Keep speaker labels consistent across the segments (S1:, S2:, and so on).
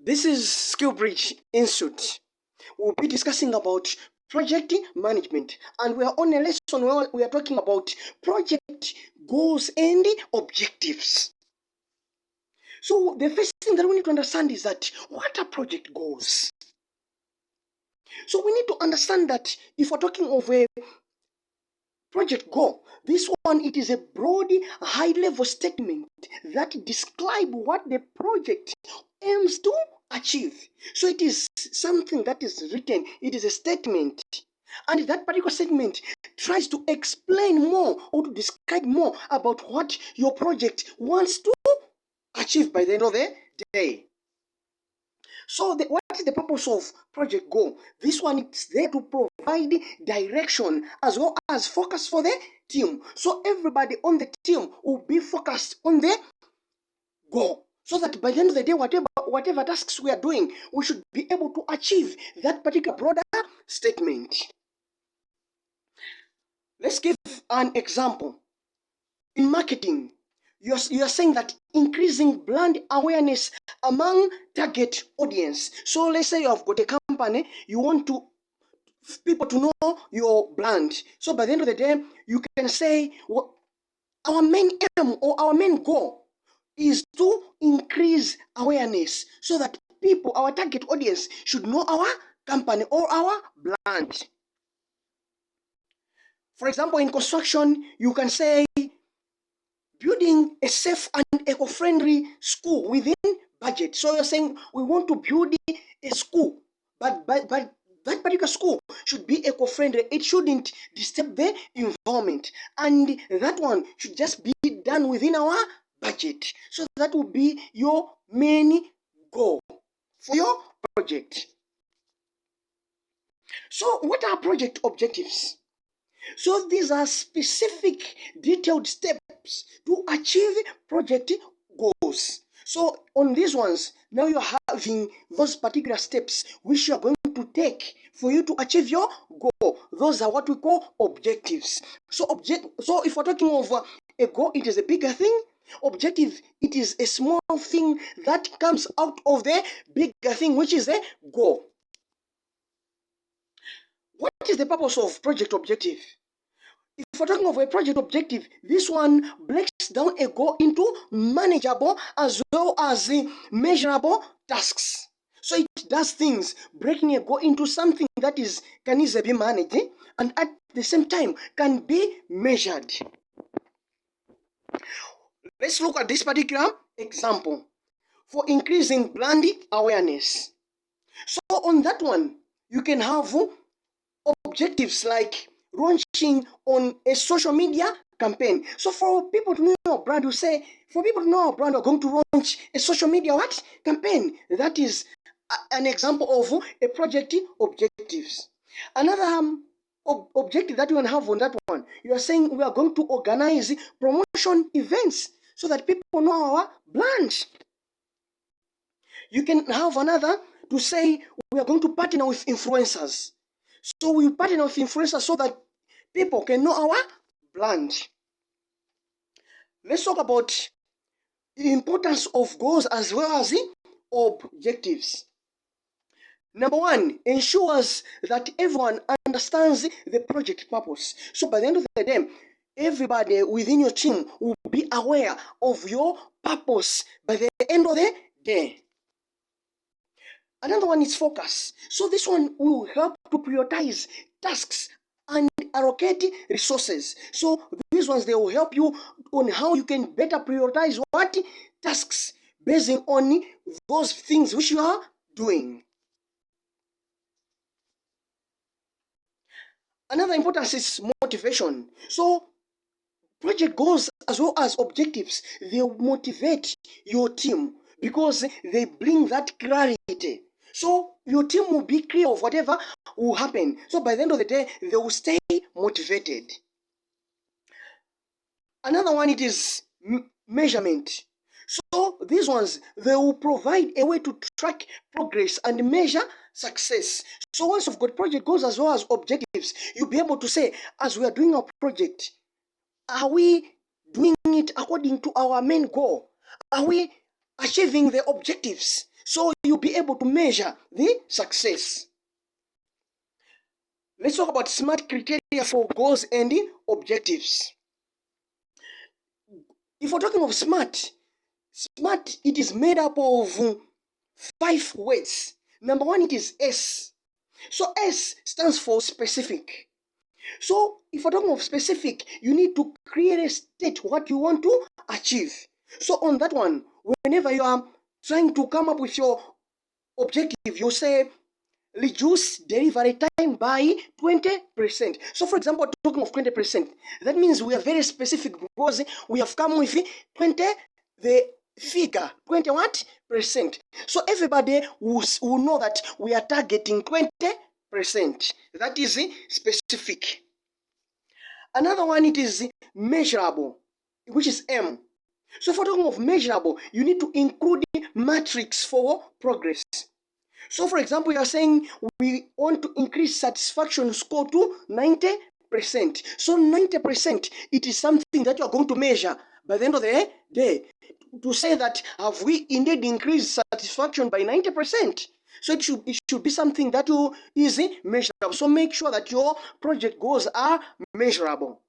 S1: This is SkillBridge Institute. We'll be discussing about project management, and we are on a lesson where we are talking about project goals and objectives. So the first thing that we need to understand is that what are project goals? So we need to understand that if we're talking of a project goal, this one, it is a broad, high-level statement that describe what the project aims to achieve. So it is something that is written, it is a statement. And that particular statement tries to explain more or to describe more about what your project wants to achieve by the end of the day. So what is the purpose of Project Go? This one is there to provide direction as well as focus for the team. So everybody on the team will be focused on the goal. So that by the end of the day, whatever tasks we are doing, we should be able to achieve that particular broader statement. Let's give an example. In marketing, you are saying that increasing brand awareness among target audience. So let's say you have got a company, you want people to know your brand. So by the end of the day, you can say, well, our main aim or our main goal is to increase awareness so that people, our target audience, should know our company or our brand. For example, in construction, you can say building a safe and eco-friendly school within budget. So you're saying we want to build a school, but that particular school should be eco-friendly. It shouldn't disturb the environment, and that one should just be done within our budget. So that will be your main goal for your project. So what are project objectives? So these are specific detailed steps to achieve project goals. So on these ones, now you're having those particular steps which you're going to take for you to achieve your goal. Those are what we call objectives. So if we're talking of a goal, it is a bigger thing. Objective, it is a small thing that comes out of the bigger thing, which is a goal. What is the purpose of project objective? If we're talking of a project objective, this one breaks down a goal into manageable as well as measurable tasks. So it does things, breaking a goal into something that can easily be managed and at the same time can be measured. Let's look at this particular example for increasing brand awareness. So on that one, you can have objectives like launching on a social media campaign. So for people to know your brand, you say, for people to know our brand, we're going to launch a social media campaign. That is an example of a project objectives. Another objective that you can have on that one, you are saying we are going to organize promotion events so that people know our brand. You can have another to say we are going to partner with influencers. So we partner with influencers so that people can know our brand. Let's talk about the importance of goals as well as the objectives. Number one, ensures that everyone understands the project purpose. So by the end of the day, everybody within your team will be aware of your purpose by the end of the day. Another one is focus. So this one will help to prioritize tasks and allocate resources. So these ones, they will help you on how you can better prioritize what tasks based on those things which you are doing. Another importance is motivation. So project goals as well as objectives, they motivate your team because they bring that clarity. So your team will be clear of whatever will happen. So by the end of the day, they will stay motivated. Another one, it is measurement. So these ones, they will provide a way to track progress and measure success. So once you've got project goals as well as objectives, you'll be able to say, as we are doing our project, are we doing it according to our main goal? Are we achieving the objectives? So you'll be able to measure the success. Let's talk about SMART criteria for goals and objectives. If we're talking of SMART, it is made up of 5 words. Number 1, it is S. So S stands for specific. So if we're talking of specific, you need to create a state what you want to achieve. So on that one, whenever you are trying to come up with your objective, you say reduce delivery time by 20%. So for example, talking of 20%, that means we are very specific because we have come with 20, the figure 20 what percent. So everybody will know that we are targeting 20%. That is specific. Another one, it is measurable, which is M. So if we're talking of measurable, you need to include metrics for progress. So for example, you are saying we want to increase satisfaction score to 90%. So 90%, it is something that you are going to measure by the end of the day to say that have we indeed increased satisfaction by 90%. So it should be something that is measurable. So make sure that your project goals are measurable.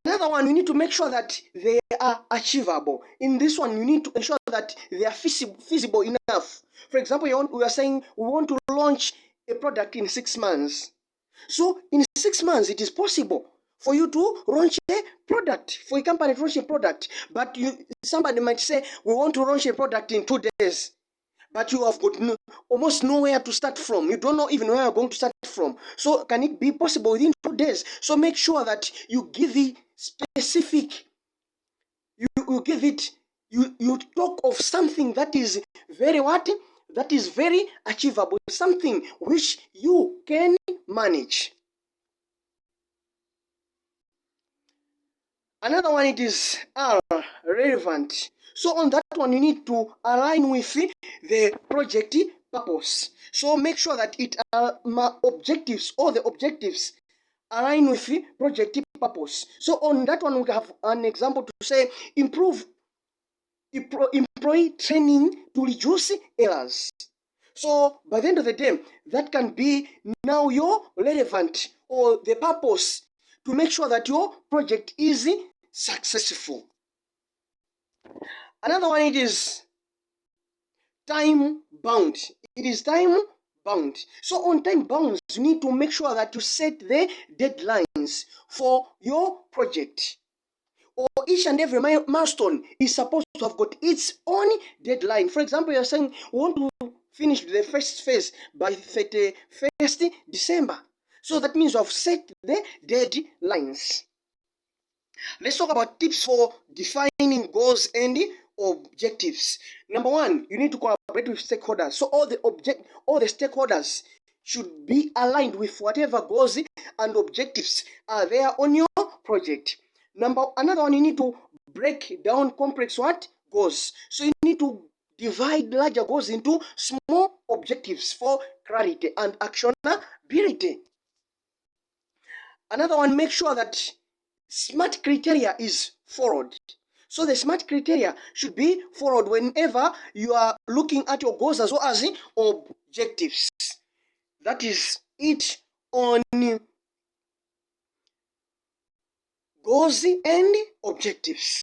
S1: Another one, you need to make sure that they are achievable. In this one, you need to ensure that they are feasible enough. For example, we are saying we want to launch a product in 6 months. So in 6 months, it is possible for you to launch a product, for a company to launch a product. But somebody might say, we want to launch a product in 2 days. But you have got almost nowhere to start from. You don't know even where you're going to start from. So can it be possible within 2 days? So make sure that you give it specific. You give it, you talk of something that is very what? That is very achievable. Something which you can manage. Another one, it is relevant. So on that one, you need to align with the project purpose. So make sure that objectives, all the objectives align with the project purpose. So on that one, we have an example to say improve employee training to reduce errors. So by the end of the day, that can be now your relevant or the purpose to make sure that your project is successful. Another one, it is time bound. It is time bound. So on time bounds, you need to make sure that you set the deadlines for your project. Or each and every milestone is supposed to have got its own deadline. For example, you're saying we want to finish the first phase by 31st December. So that means you have set the deadlines. Let's talk about tips for defining goals and objectives. Number 1, you need to collaborate with stakeholders. So all the stakeholders should be aligned with whatever goals and objectives are there on your project. Another one, you need to break down complex goals. So you need to divide larger goals into small objectives for clarity and actionability. Another one, make sure that SMART criteria is followed. So the SMART criteria should be followed whenever you are looking at your goals as well as objectives. That is it on goals and objectives.